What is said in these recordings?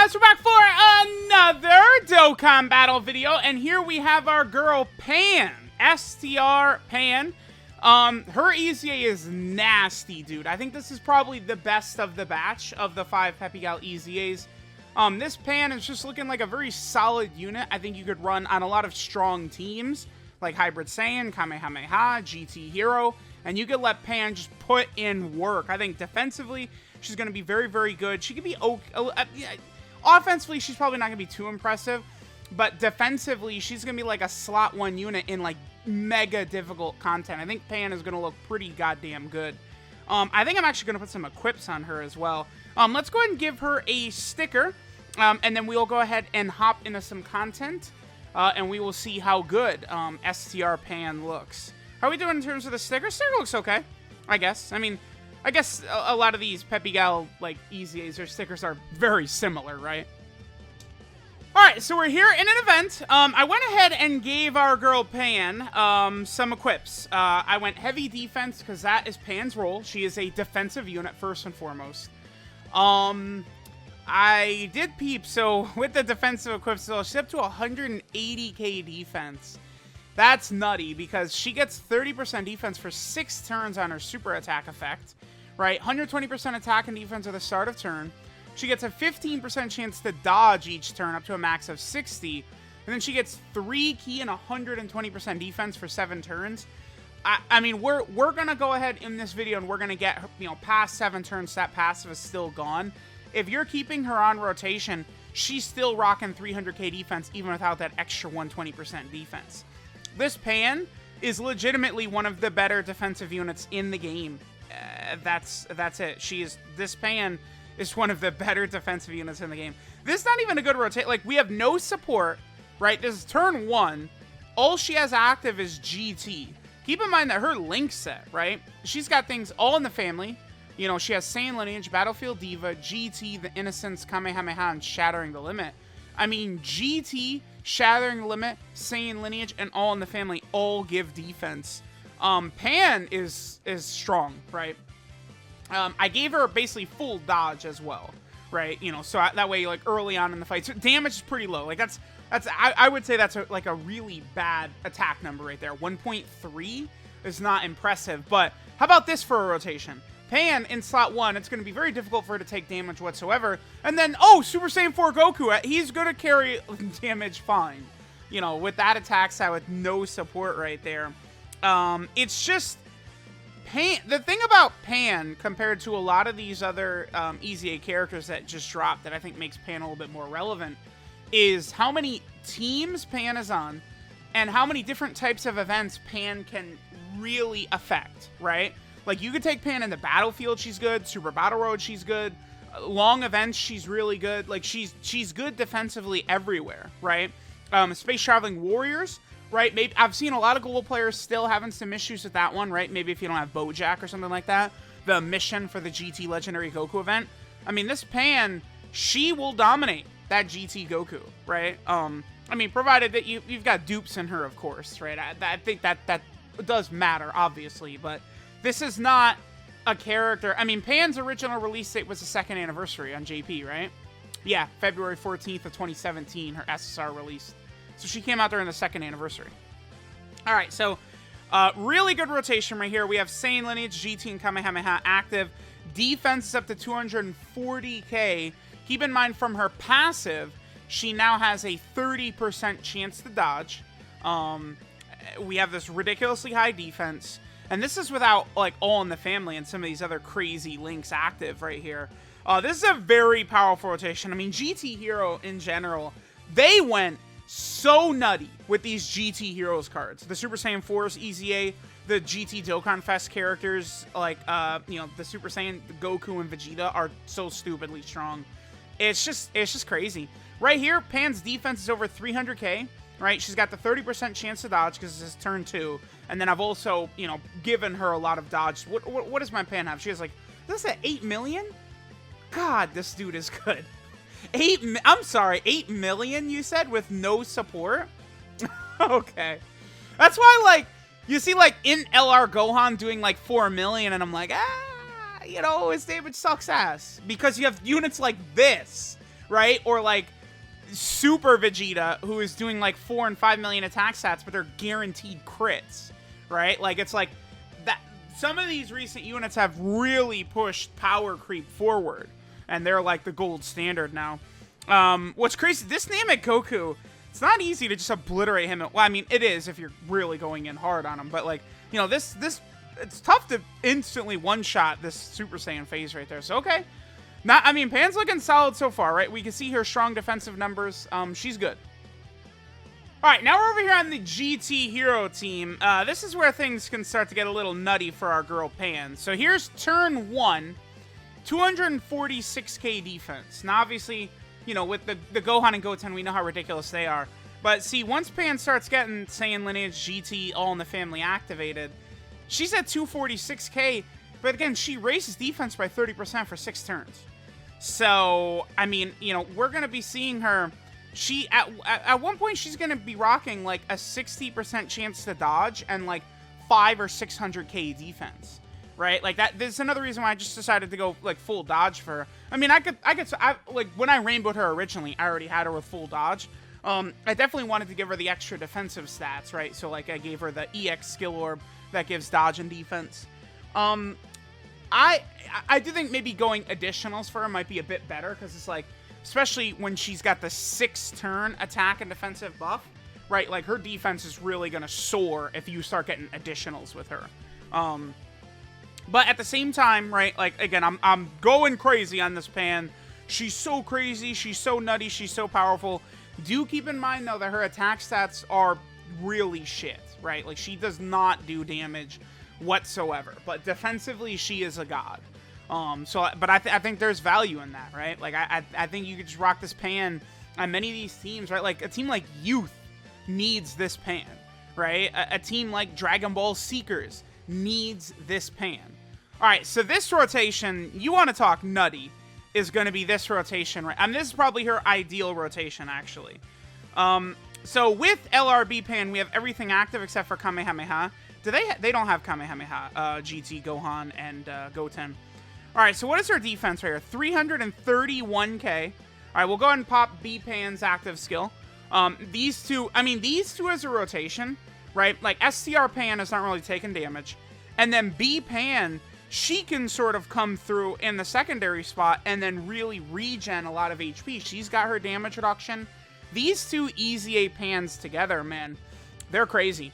guys, we're back for another Dokkan battle video, and here we have our girl Pan, STR Pan. Her EZA is nasty, dude. I think this is probably the best of the batch of the 5 Peppy Gal EZAs. This Pan is just looking like a very solid unit. I think you could run on a lot of strong teams, like Hybrid Saiyan, Kamehameha, GT Hero, and you could let Pan just put in work. I think defensively, she's going to be very, very good. She could be okay. Offensively, she's probably not going to be too impressive, but defensively, she's going to be like a slot 1 unit in like mega difficult content. I think Pan is going to look pretty goddamn good. I think I'm actually going to put some equips on her as well. Let's go ahead and give her a sticker, and then we'll go ahead and hop into some content, and we will see how good STR Pan looks. How are we doing in terms of the sticker? Sticker looks okay, I guess. I guess a lot of these Peppy Gal, like, EZAs or stickers are very similar, right? Alright, so we're here in an event. I went ahead and gave our girl Pan some equips. I went heavy defense because that is Pan's role. She is a defensive unit first and foremost. I did peep, so with the defensive equips, so she's up to 180k defense. That's nutty because she gets 30% defense for 6 turns on her super attack effect, right? 120% attack and defense at the start of turn. She gets a 15% chance to dodge each turn up to a max of 60. And then she gets 3 key and 120% defense for 7 turns. I mean, we're going to go ahead in this video and we're going to get, past 7 turns. That passive is still gone. If you're keeping her on rotation, she's still rocking 300k defense even without that extra 120% defense. This Pan is legitimately one of the better defensive units in the game. That's it. This Pan is one of the better defensive units in the game. This is not even a good rotate. Like, we have no support, right? This is turn 1. All she has active is GT. Keep in mind that her link set, right? She's got things all in the family. She has Saiyan Lineage, Battlefield Diva, GT, the Innocence, Kamehameha, and Shattering the Limit. I mean, GT, Shattering the Limit, Saiyan Lineage, and all in the family all give defense. Pan is strong, right? I gave her basically full dodge as well, right? So that way, like, early on in the fight, so damage is pretty low. Like, I would say that's like a really bad attack number right there. 1.3 is not impressive, but how about this for a rotation? Pan in slot 1, it's going to be very difficult for her to take damage whatsoever. And then, Super Saiyan 4 Goku, he's going to carry damage fine. With that attack side with no support right there. It's just, Pan. The thing about Pan, compared to a lot of these other EZA characters that just dropped that I think makes Pan a little bit more relevant, is how many teams Pan is on and how many different types of events Pan can really affect, right? Like, you could take Pan in the battlefield, she's good. Super Battle Road, she's good. Long events, she's really good. Like, she's good defensively everywhere, right? Space Traveling Warriors, right? Maybe I've seen a lot of global players still having some issues with that one, right? Maybe if you don't have Bojack or something like that. The mission for the GT Legendary Goku event. I mean, this Pan, she will dominate that GT Goku, right? I mean, provided that you've got dupes in her, of course, right? I think that does matter, obviously, but this is not a character. I mean, Pan's original release date was the 2nd anniversary on JP, right? Yeah, February 14th of 2017, her SSR released. So she came out during the 2nd anniversary. All right, so really good rotation right here. We have Saiyan Lineage, GT, and Kamehameha active. Defense is up to 240k. Keep in mind, from her passive, she now has a 30% chance to dodge. We have this ridiculously high defense. And this is without, like, All in the Family and some of these other crazy links active right here. This is a very powerful rotation. I mean, GT Hero in general, they went so nutty with these GT Heroes cards. The Super Saiyan 4's EZA, the GT Dokkan Fest characters, like, the Super Saiyan Goku and Vegeta are so stupidly strong. It's just crazy. Right here, Pan's defense is over 300k. Right, she's got the 30% chance to dodge because this is turn 2. And then I've also, given her a lot of dodge. What does my Pan have? She has, like, is this at 8 million? God, this dude is good. 8 million, you said, with no support? Okay. That's why, like, you see, like, in LR Gohan doing, like, 4 million, and I'm like, his damage sucks ass. Because you have units like this, right? Or like Super Vegeta, who is doing like 4 and 5 million attack stats, but they're guaranteed crits, right? Like, it's like that. Some of these recent units have really pushed power creep forward, and they're like the gold standard now. What's crazy, this Namek Goku, it's not easy to just obliterate him. Well, I mean, it is if you're really going in hard on him, but like, you know, this it's tough to instantly one-shot this Super Saiyan phase right there. So, okay. I mean, Pan's looking solid so far, right? We can see her strong defensive numbers. She's good. All right, now we're over here on the GT Hero team. This is where things can start to get a little nutty for our girl Pan. So here's turn 1, 246k defense. Now, obviously, you know, with the Gohan and Goten, we know how ridiculous they are. But see, once Pan starts getting Saiyan Lineage, GT, All in the Family activated, she's at 246k, but again, she raises defense by 30% for 6 turns. So, I mean, you know, we're going to be seeing her. She, at one point, she's going to be rocking like a 60% chance to dodge and like 500 or 600k defense, right? Like that. There's another reason why I just decided to go like full dodge for her. I mean, I like when I rainbowed her originally, I already had her with full dodge. I definitely wanted to give her the extra defensive stats, right? So like I gave her the EX skill orb that gives dodge and defense. I do think maybe going additionals for her might be a bit better, because it's like, especially when she's got the 6-turn attack and defensive buff, right? Like her defense is really gonna soar if you start getting additionals with her. But at the same time, right? Like again, I'm going crazy on this Pan. She's so crazy. She's so nutty. She's so powerful. Do keep in mind though that her attack stats are really shit, right? Like she does not do damage whatsoever, but defensively she is a god. But I think there's value in that, right? Like I think you could just rock this Pan on many of these teams, right? Like a team like Youth needs this Pan, right? A team like Dragon Ball Seekers needs this Pan. All right, so this rotation, you want to talk nutty, is going to be this rotation, right? And this is probably her ideal rotation, actually. So with LRB Pan, we have everything active except for Kamehameha. They don't have Kamehameha, GT, Gohan, and Goten. All right, so what is her defense right here? 331k. All right, we'll go ahead and pop B Pan's active skill. These two as a rotation, right? Like STR Pan is not really taking damage. And then B Pan, she can sort of come through in the secondary spot and then really regen a lot of HP. She's got her damage reduction. These two EZA Pans together, man, they're crazy.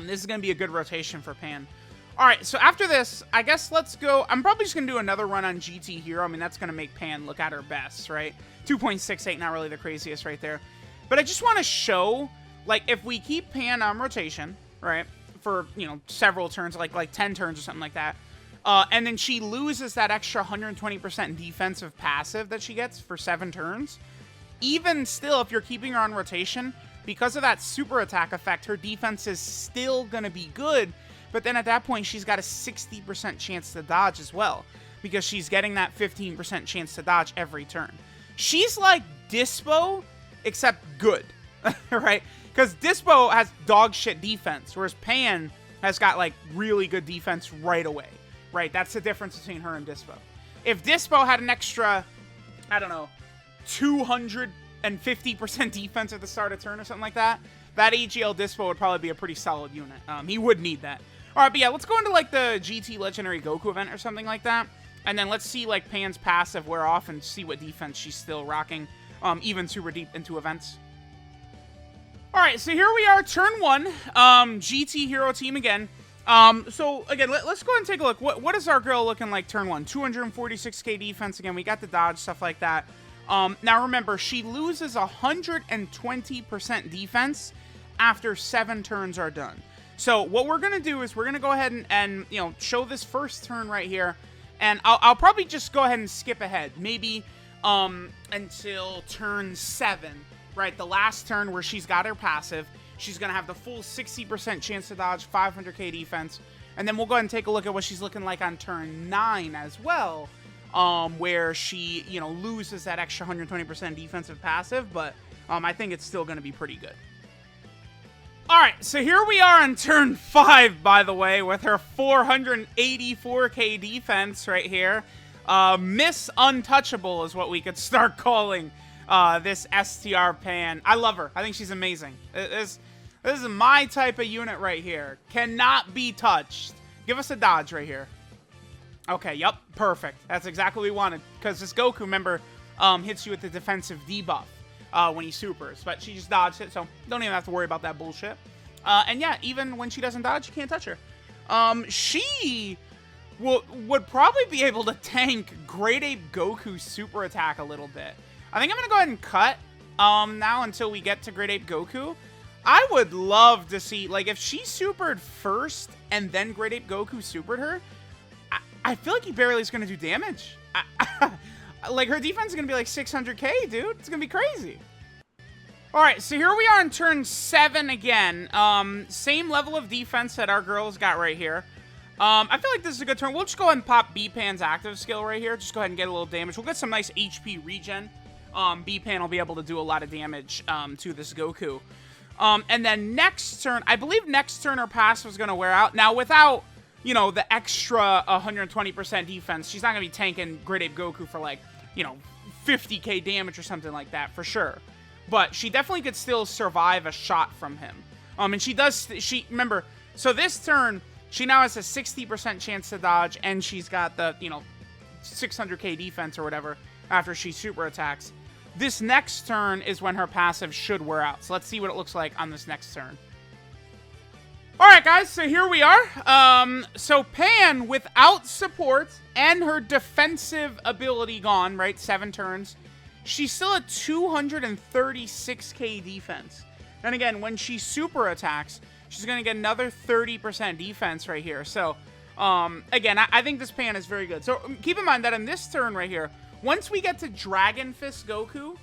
This is going to be a good rotation for Pan. All right, so after this, I guess let's go. I'm probably just going to do another run on GT Hero. I mean, that's going to make Pan look at her best, right? 2.68, not really the craziest right there. But I just want to show, like, if we keep Pan on rotation, right, for, you know, several turns, like 10 turns or something like that, and then she loses that extra 120% defensive passive that she gets for 7 turns, even still, if you're keeping her on rotation, because of that super attack effect, her defense is still going to be good. But then at that point, she's got a 60% chance to dodge as well, because she's getting that 15% chance to dodge every turn. She's like Dispo, except good, right? Because Dispo has dog shit defense, whereas Pan has got like really good defense right away, right? That's the difference between her and Dispo. If Dispo had an extra, I don't know, 250% defense at the start of turn or something like that, that AGL Dispo would probably be a pretty solid unit. He would need that. All right, but yeah, let's go into like the GT Legendary Goku event or something like that, and then let's see like Pan's passive wear off and see what defense she's still rocking, even super deep into events. All right, so here we are, turn 1, GT Hero team again. So again, let's go ahead and take a look. What is our girl looking like turn 1? 246k defense again. We got the dodge, stuff like that. Now remember, she loses 120% defense after 7 turns are done. So what we're going to do is we're going to go ahead and you know, show this first turn right here. And I'll probably just go ahead and skip ahead. Maybe until turn 7, right? The last turn where she's got her passive. She's going to have the full 60% chance to dodge, 500k defense. And then we'll go ahead and take a look at what she's looking like on turn 9 as well. Where she, you know, loses that extra 120% defensive passive. But I think it's still going to be pretty good. Alright, so here we are on turn 5, by the way, with her 484k defense right here. Miss Untouchable is what we could start calling this STR Pan. I love her. I think she's amazing. This is my type of unit right here. Cannot be touched. Give us a dodge right here. Okay, yep, perfect. That's exactly what we wanted. Because this Goku, remember, hits you with the defensive debuff when he supers. But she just dodged it, so don't even have to worry about that bullshit. And yeah, even when she doesn't dodge, you can't touch her. She would probably be able to tank Great Ape Goku's super attack a little bit. I think I'm going to go ahead and cut now until we get to Great Ape Goku. I would love to see, like, if she supered first and then Great Ape Goku supered her, I feel like he barely is going to do damage. Like, her defense is going to be like 600k, dude. It's going to be crazy. All right, so here we are in turn 7 again. Same level of defense that our girls got right here. I feel like this is a good turn. We'll just go ahead and pop B-Pan's active skill right here. Just go ahead and get a little damage. We'll get some nice HP regen. B-Pan will be able to do a lot of damage to this Goku. And then next turn, I believe next turn her passive is going to wear out. Now, without, you know, the extra 120% defense, she's not going to be tanking Great Ape Goku for, like, you know, 50k damage or something like that, for sure. But she definitely could still survive a shot from him. And she does, remember, so this turn, she now has a 60% chance to dodge, and she's got the, you know, 600k defense or whatever after she super attacks. This next turn is when her passive should wear out. So let's see what it looks like on this next turn. Alright guys, so here we are. So Pan, without support and her defensive ability gone, right, 7 turns, she's still at 236k defense. And again, when she super attacks, she's going to get another 30% defense right here. So, again, I think this Pan is very good. So keep in mind that in this turn right here, once we get to Dragon Fist Goku,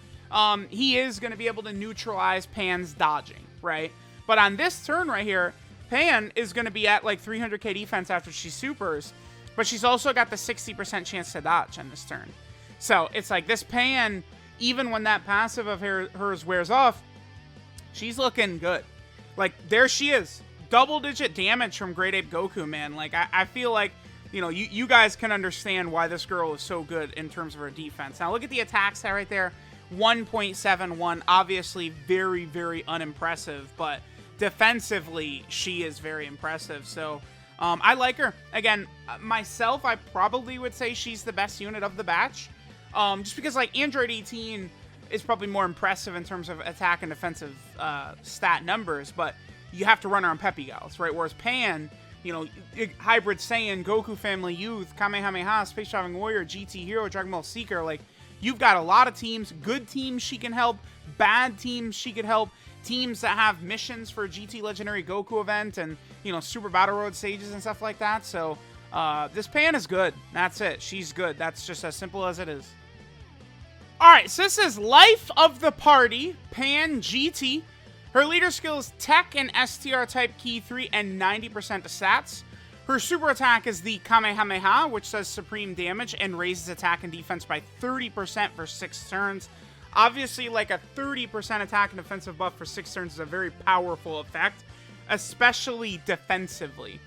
he is going to be able to neutralize Pan's dodging, right? But on this turn right here, Pan is going to be at like 300k defense after she supers, but she's also got the 60% chance to dodge on this turn. So it's like this Pan, even when that passive of hers wears off, she's looking good. Like, there she is. Double-digit damage from Great Ape Goku, man. Like, I feel like, you know, you guys can understand why this girl is so good in terms of her defense. Now, look at the attack stat right there. 1.71. Obviously, very, very unimpressive. But defensively, she is very impressive. So, I like her. Again, myself, I probably would say she's the best unit of the batch. Just because, like, Android 18 is probably more impressive in terms of attack and defensive stat numbers. But you have to run her on Peppy Gals, right? Whereas Pan, you know, Hybrid Saiyan, Goku Family Youth, Kamehameha, Space Traveling Warrior, GT Hero, Dragon Ball Seeker, like, you've got a lot of teams, good teams she can help, bad teams she could help, teams that have missions for GT Legendary Goku event and, you know, Super Battle Road stages and stuff like that. So, this Pan is good. That's it. She's good. That's just as simple as it is. Alright, so this is Life of the Party, Pan GT. Her leader skill is Tech and STR type Key 3 and 90% to stats. Her super attack is the Kamehameha, which does supreme damage and raises attack and defense by 30% for 6 turns. Obviously, like, a 30% attack and defensive buff for 6 turns is a very powerful effect, especially defensively.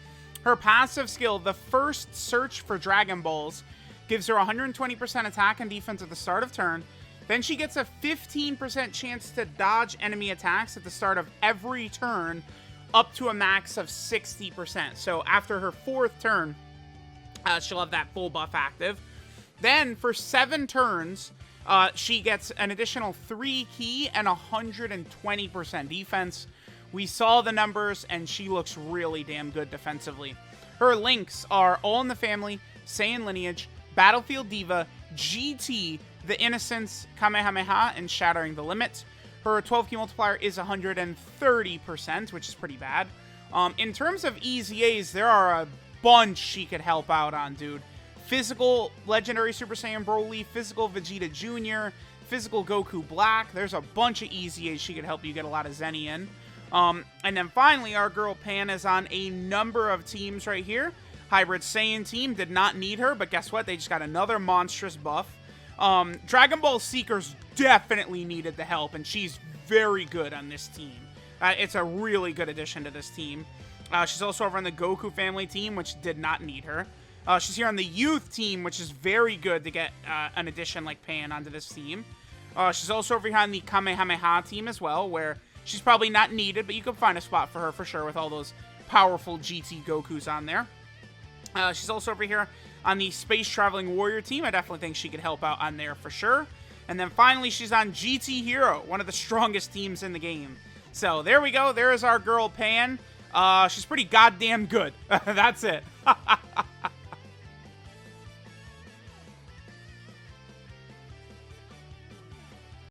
Her passive skill, the first search for Dragon Balls, gives her 120% attack and defense at the start of turn. Then she gets a 15% chance to dodge enemy attacks at the start of every turn, up to a max of 60%. So after her 4th turn, she'll have that full buff active. Then for 7 turns, she gets an additional 3 key and 120% defense. We saw the numbers, and she looks really damn good defensively. Her links are All in the Family, Saiyan Lineage, Battlefield Diva, GT, The Innocence, Kamehameha, and Shattering the Limit. Her 12 key multiplier is 130%, which is pretty bad. In terms of EZAs, there are a bunch she could help out on, dude. Physical Legendary Super Saiyan Broly, Physical Vegeta Jr., Physical Goku Black. There's a bunch of EZAs she could help you get a lot of Zenny in. And then finally, our girl Pan is on a number of teams right here. Hybrid Saiyan team did not need her, but guess what? They just got another monstrous buff. Dragon Ball Seekers definitely needed the help, and she's very good on this team. It's a really good addition to this team. She's also over on the Goku Family team, which did not need her. She's here on the youth team, which is very good to get an addition like Pan onto this team. She's also over here on the Kamehameha team as well, where she's probably not needed, but you can find a spot for her for sure with all those powerful GT Gokus on there. She's also over here on the Space Traveling Warrior team. I definitely think she could help out on there for sure. And then finally, she's on GT Hero, one of the strongest teams in the game. So there we go. There is our girl Pan. She's pretty goddamn good. That's it.